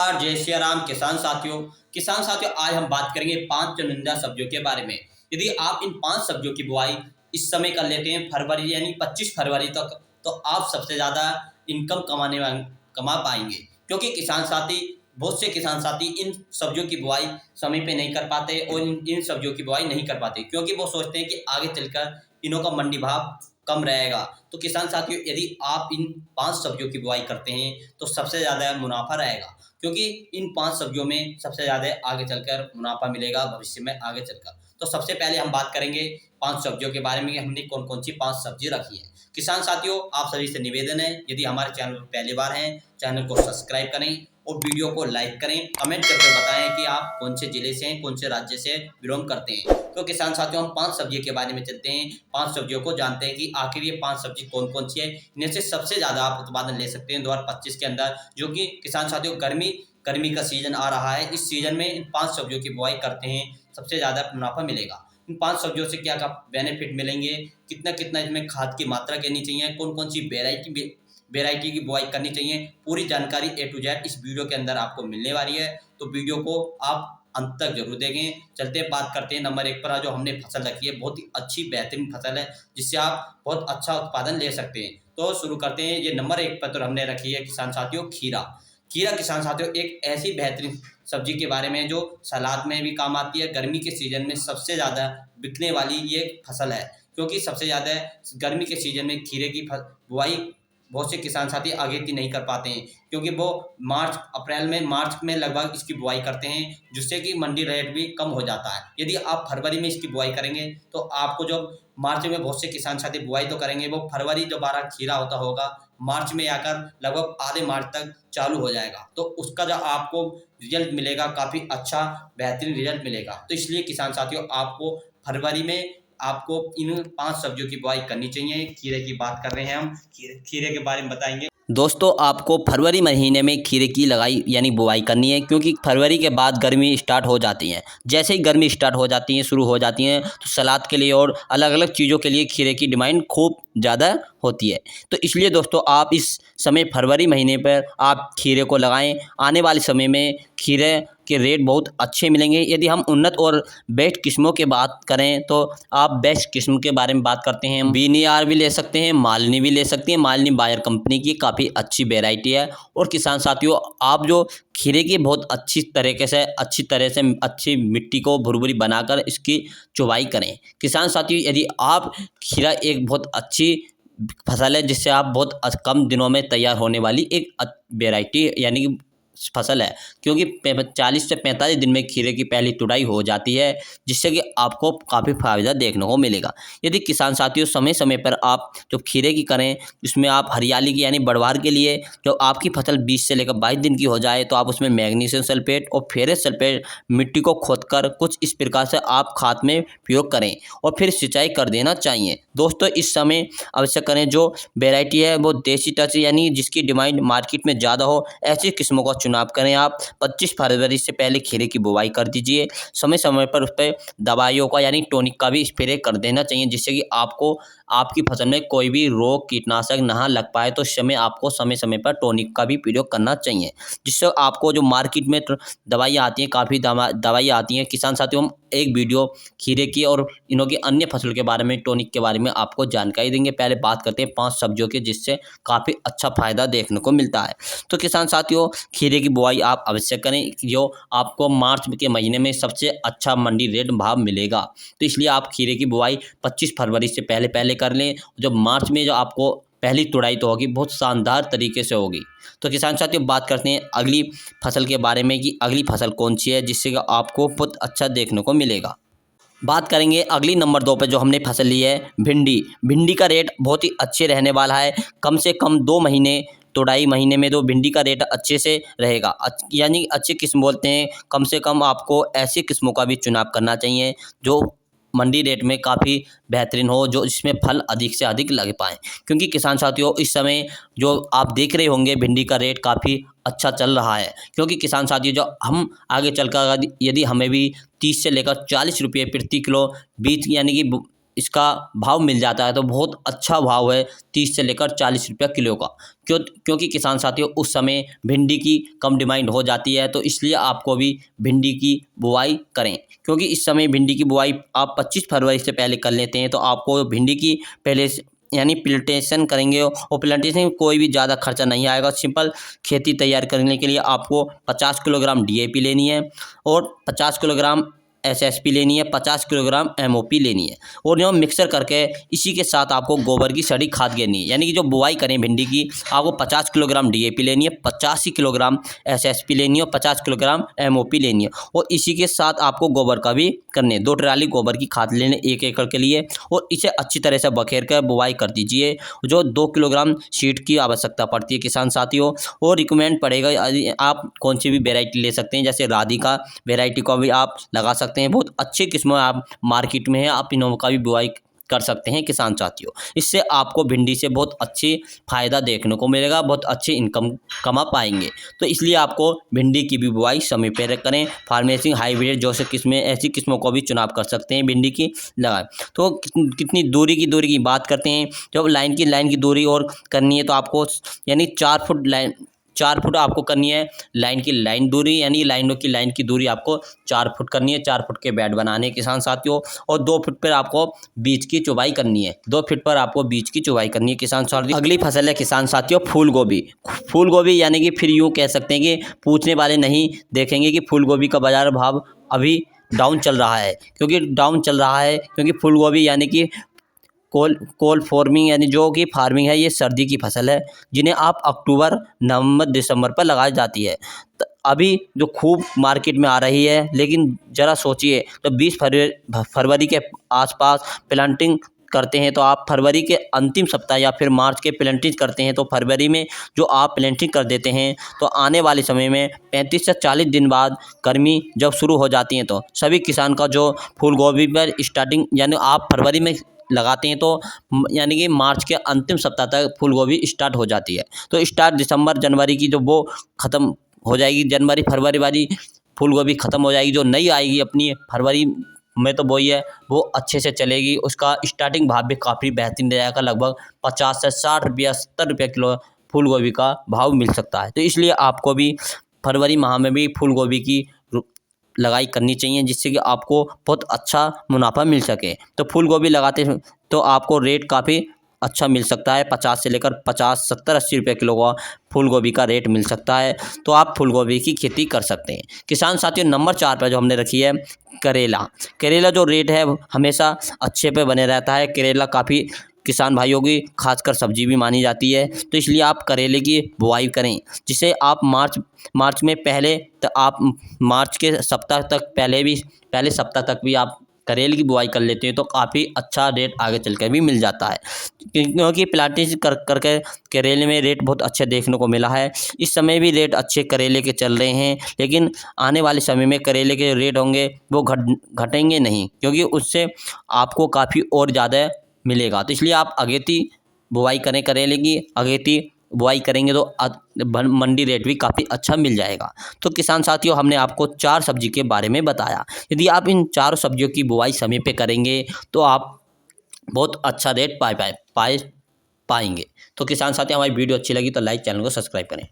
जय श्री राम किसान साथियों आज हम बात करेंगे 5 चुनिंदा सब्जियों के बारे में। यदि आप इन 5 सब्जियों की बुआई इस समय कर लेते हैं फरवरी यानी 25 फरवरी तक, तो आप सबसे ज़्यादा इनकम कमा पाएंगे। क्योंकि बहुत से किसान साथी इन सब्जियों की बुआई समय पे नहीं कर पाते और इन सब्जियों की बुआई नहीं कर पाते, क्योंकि वो सोचते हैं कि आगे चलकर इनों का मंडी भाव कम रहेगा। तो किसान साथियों, यदि आप इन 5 सब्जियों की बुआई करते हैं तो सबसे ज़्यादा मुनाफा रहेगा, क्योंकि इन 5 सब्जियों में सबसे ज़्यादा आगे चलकर मुनाफा मिलेगा भविष्य में आगे चलकर। तो सबसे पहले हम बात करेंगे 5 सब्जियों के बारे में कि हमने कौन-कौन सी 5 सब्जी रखी है। किसान साथियों, आप सभी से निवेदन है, यदि हमारे चैनल पर पहली बार हैं, चैनल को सब्सक्राइब करें और वीडियो को लाइक करें, कमेंट करके बताएं कि आप कौन से जिले से हैं, कौन से राज्य से बिलोंग करते हैं। तो किसान साथियों, हम 5 सब्जियों के बारे में चलते हैं, 5 सब्जियों को जानते हैं कि आखिर ये 5 सब्जी कौन-कौन सी है। इनमें से सबसे ज़्यादा आप उत्पादन ले सकते हैं 2025 के अंदर, जो कि किसान साथियों गर्मी का सीजन आ रहा है। इस सीजन में इन 5 सब्जियों की बुआई करते हैं, सबसे ज़्यादा मुनाफा मिलेगा। इन 5 सब्जियों से क्या-क्या बेनिफिट मिलेंगे, कितना-कितना इसमें खाद की मात्रा करनी चाहिए, कौन-कौन सी वेराइटी की बुआई करनी चाहिए, पूरी जानकारी ए टू जेड इस वीडियो के अंदर आपको मिलने वाली है। तो वीडियो को आप अंत तक जरूर देखें। चलते हैं, बात करते हैं नंबर 1 पर। जो हमने फसल रखी है बहुत ही अच्छी बेहतरीन फसल है, जिससे आप बहुत अच्छा उत्पादन ले सकते हैं। तो शुरू करते हैं। ये नंबर 1 पर तो हमने रखी है किसान साथियों खीरा। खीरा किसान साथियों एक ऐसी बेहतरीन सब्जी के बारे में जो सलाद में भी काम आती है। गर्मी के सीजन में सबसे ज़्यादा बिकने वाली ये फसल है, क्योंकि सबसे ज़्यादा गर्मी के सीजन में खीरे की बुआई बहुत से किसान साथी आगे की नहीं कर पाते हैं, क्योंकि वो मार्च में लगभग इसकी बुआई करते हैं, जिससे कि मंडी रेट भी कम हो जाता है। यदि आप फरवरी में इसकी बुआई करेंगे तो आपको जो मार्च में बहुत से किसान साथी बुआई तो करेंगे, वो फरवरी दोबारा खीरा होता होगा मार्च में आकर लगभग आधे मार्च तक चालू हो जाएगा। तो उसका जो आपको रिजल्ट मिलेगा काफ़ी अच्छा बेहतरीन रिजल्ट मिलेगा। तो इसलिए किसान साथियों, आपको फरवरी में आपको इन 5 सब्जियों की बुआई करनी चाहिए। खीरे की बात कर रहे हैं हम, खीरे के बारे में बताएंगे। दोस्तों, आपको फरवरी महीने में खीरे की लगाई यानी बुआई करनी है, क्योंकि फरवरी के बाद गर्मी स्टार्ट हो जाती है। जैसे ही गर्मी स्टार्ट हो जाती है, शुरू हो जाती हैं, तो सलाद के लिए और अलग अलग चीज़ों के लिए खीरे की डिमांड खूब ज़्यादा होती है। तो इसलिए दोस्तों, आप इस समय फरवरी महीने पर आप खीरे को लगाएं। आने वाले समय में खीरे के रेट बहुत अच्छे मिलेंगे। यदि हम उन्नत और बेस्ट किस्मों की बात करें तो आप बेस्ट किस्म के बारे में बात करते हैं, बीनीआर भी ले सकते हैं, मालिनी भी ले सकते हैं। मालिनी बायर कंपनी की काफ़ी अच्छी वेराइटी है। और किसान साथियों, आप जो खीरे की बहुत अच्छी तरह से अच्छी मिट्टी को भुरभुरी बनाकर इसकी चुवाई करें। किसान साथियों, यदि आप खीरा एक बहुत अच्छी फसल है, जिससे आप बहुत कम दिनों में तैयार होने वाली एक वेराइटी यानी कि फसल है, क्योंकि 40 से 45 दिन में खीरे की पहली तुड़ाई हो जाती है, जिससे कि आपको काफ़ी फायदा देखने को मिलेगा। यदि किसान साथियों समय समय पर आप जो खीरे की करें, इसमें आप हरियाली की यानी बढ़वार के लिए जो आपकी फसल 20 से लेकर 22 दिन की हो जाए, तो आप उसमें मैग्नीशियम सल्फेट और फेरस सल्फेट मिट्टी को खोदकर कुछ इस प्रकार से आप खाद में प्रयोग करें और फिर सिंचाई कर देना चाहिए। दोस्तों, इस समय अवश्य करें। जो वेराइटी है वो देसी टच यानी जिसकी डिमांड मार्केट में ज़्यादा हो, ऐसी किस्मों का चुनाव करें। आप 25 फरवरी से पहले खीरे की बुवाई कर दीजिए। समय समय पर उस पर दवाइयों का यानी टॉनिक का भी स्प्रे कर देना चाहिए, जिससे कि आपको आपकी फसल में कोई भी रोग कीटनाशक ना लग पाए। तो आपको समय समय पर टॉनिक का भी प्रयोग करना चाहिए, जिससे आपको जो मार्केट में दवाइयाँ आती हैं, काफ़ी दवाइयाँ आती हैं। किसान साथियों, हम एक वीडियो खीरे की और इनों की अन्य फसल के बारे में, टॉनिक के बारे में आपको जानकारी देंगे। पहले बात करते हैं 5 सब्जियों की, जिससे काफ़ी अच्छा फायदा देखने को मिलता है। तो किसान साथियों, खीरे की बुआई आप अवश्य करें, जो आपको मार्च के महीने में सबसे अच्छा मंडी रेट भाव मिलेगा। तो इसलिए आप खीरे की बुआई 25 फरवरी से पहले कर लें। जब मार्च में जो आपको पहली तुड़ाई तो होगी, बहुत शानदार तरीके से होगी। तो किसान साथियों, बात करते हैं अगली फसल के बारे में कि अगली फसल कौन सी है, जिससे आपको बहुत अच्छा देखने को मिलेगा। बात करेंगे अगली नंबर 2 पे जो हमने फसल ली है भिंडी। भिंडी का रेट बहुत ही अच्छे रहने वाला है। कम से कम 2 महीने तो 2.5 महीने में तो भिंडी का रेट अच्छे से रहेगा। यानी अच्छी किस्म बोलते हैं, कम से कम आपको ऐसी किस्मों का भी चुनाव करना चाहिए जो मंडी रेट में काफ़ी बेहतरीन हो, जो इसमें फल अधिक से अधिक लग पाएँ। क्योंकि किसान साथियों, इस समय जो आप देख रहे होंगे भिंडी का रेट काफ़ी अच्छा चल रहा है। क्योंकि किसान साथियों, जो हम आगे चलकर यदि हमें भी 30 से लेकर 40 रुपये प्रति किलो बीज यानी कि इसका भाव मिल जाता है तो बहुत अच्छा भाव है 30 से लेकर 40 रुपये किलो का। क्योंकि किसान साथियों उस समय भिंडी की कम डिमांड हो जाती है, तो इसलिए आपको भी भिंडी की बुआई करें। क्योंकि इस समय भिंडी की बुआई आप 25 फरवरी से पहले कर लेते हैं तो आपको भिंडी की पहले यानी प्लांटेशन करेंगे और प्लांटेशन में कोई भी ज़्यादा खर्चा नहीं आएगा। सिंपल खेती तैयार करने के लिए आपको 50 किलोग्राम DAP लेनी है और 50 किलोग्राम SSP लेनी है, 50 किलोग्राम MOP लेनी है और यह मिक्सर करके इसी के साथ आपको गोबर की सड़ी खाद लेनी है। यानी कि जो बुआई करें भिंडी की आपको 50 किलोग्राम DAP लेनी है, 85 किलोग्राम SSP लेनी है और 50 किलोग्राम MOP लेनी है और इसी के साथ आपको गोबर का भी करने 2 ट्राली गोबर की खाद लेने 1 एकड़ के लिए और इसे अच्छी तरह से बखेर कर बुआई कर दीजिए। जो 2 किलोग्राम सीड की आवश्यकता पड़ती है किसान साथियों, और रिकमेंड पड़ेगा आप कौन सी भी वेराइटी ले सकते हैं, जैसे राधिका वेराइटी को भी आप लगा सकते हैं। बहुत अच्छी किस्में आप मार्केट में है, आप इनों का भी बुआई कर सकते हैं किसान साथियों। इससे आपको भिंडी से बहुत अच्छी फ़ायदा देखने को मिलेगा, बहुत अच्छी इनकम कमा पाएंगे। तो इसलिए आपको भिंडी की भी बुआई समय पर करें। फार्मेसिंग हाइब्रिड जो से किस्में ऐसी किस्मों को भी चुनाव कर सकते हैं भिंडी की लगाएं। तो कितनी दूरी की बात करते हैं, जब लाइन की दूरी और करनी है तो आपको यानी 4 फुट आपको करनी है लाइन दूरी, यानी लाइन की दूरी आपको 4 फुट करनी है। 4 फुट के बेड बनाने हैं किसान साथियों और 2 फुट पर आपको बीज की चुवाई करनी है। 2 फुट पर आपको बीज की चुवाई करनी है किसान साथियों। अगली फसल है किसान साथियों फूल गोभी, यानी कि फिर यूँ कह सकते हैं कि पूछने वाले नहीं देखेंगे कि फूल गोभी का बाजार भाव अभी डाउन चल रहा है। क्योंकि फूल गोभी यानी कि कोल फार्मिंग यानी जो कि फार्मिंग है, ये सर्दी की फसल है जिन्हें आप अक्टूबर, नवंबर, दिसंबर पर लगाई जाती है। तो अभी जो खूब मार्केट में आ रही है, लेकिन ज़रा सोचिए तो 20 फरवरी के आसपास प्लांटिंग करते हैं तो आप फरवरी के अंतिम सप्ताह या फिर मार्च के प्लांटिंग करते हैं तो फरवरी में जो आप प्लांटिंग कर देते हैं तो आने वाले समय में 35 से 40 दिन बाद गर्मी जब शुरू हो जाती है तो सभी किसान का जो फूल गोभी पर स्टार्टिंग यानी आप फरवरी में लगाते हैं तो यानी कि मार्च के अंतिम सप्ताह तक फूल गोभी स्टार्ट हो जाती है। तो स्टार्ट दिसंबर जनवरी की जो वो ख़त्म हो जाएगी, जनवरी फरवरी वाली फूल गोभी ख़त्म हो जाएगी। जो नई आएगी अपनी फरवरी में तो वही है वो अच्छे से चलेगी। उसका स्टार्टिंग भाव भी काफ़ी बेहतरीन रहेगा, लगभग 50 से 60 रुपया 70 रुपये किलो फूल गोभी का भाव मिल सकता है। तो इसलिए आपको भी फरवरी माह में भी फूल गोभी की लगाई करनी चाहिए, जिससे कि आपको बहुत अच्छा मुनाफा मिल सके। तो फूल गोभी लगाते हैं तो आपको रेट काफ़ी अच्छा मिल सकता है, 50 से लेकर 50, 70, 80 रुपये किलो का फूल गोभी का रेट मिल सकता है। तो आप फूल गोभी की खेती कर सकते हैं किसान साथियों। नंबर 4 पर जो हमने रखी है करेला जो रेट है मानेसा अच्छे पे बने रहता है। करेला काफ़ी किसान भाइयों की खासकर सब्जी भी मानी जाती है, तो इसलिए आप करेले की बुआई करें, जिसे आप मार्च में पहले तो आप मार्च के सप्ताह तक पहले सप्ताह तक भी आप करेले की बुआई कर लेते हैं तो काफ़ी अच्छा रेट आगे चलकर भी मिल जाता है। क्योंकि प्लांटेशन करके करेले में रेट बहुत अच्छे देखने को मिला है। इस समय भी रेट अच्छे करेले के चल रहे हैं, लेकिन आने वाले समय में करेले के रेट होंगे वो घटेंगे नहीं, क्योंकि उससे आपको काफ़ी और ज़्यादा मिलेगा। तो इसलिए आप अगेती बुआई करें करेले की। अगेती बुआई करेंगे तो मंडी रेट भी काफ़ी अच्छा मिल जाएगा। तो किसान साथियों हमने आपको 4 सब्जी के बारे में बताया। यदि आप इन 4 सब्जियों की बुआई समय पे करेंगे तो आप बहुत अच्छा रेट पाएंगे। तो किसान साथियों हमारी वीडियो अच्छी लगी तो लाइक, चैनल को सब्सक्राइब करें।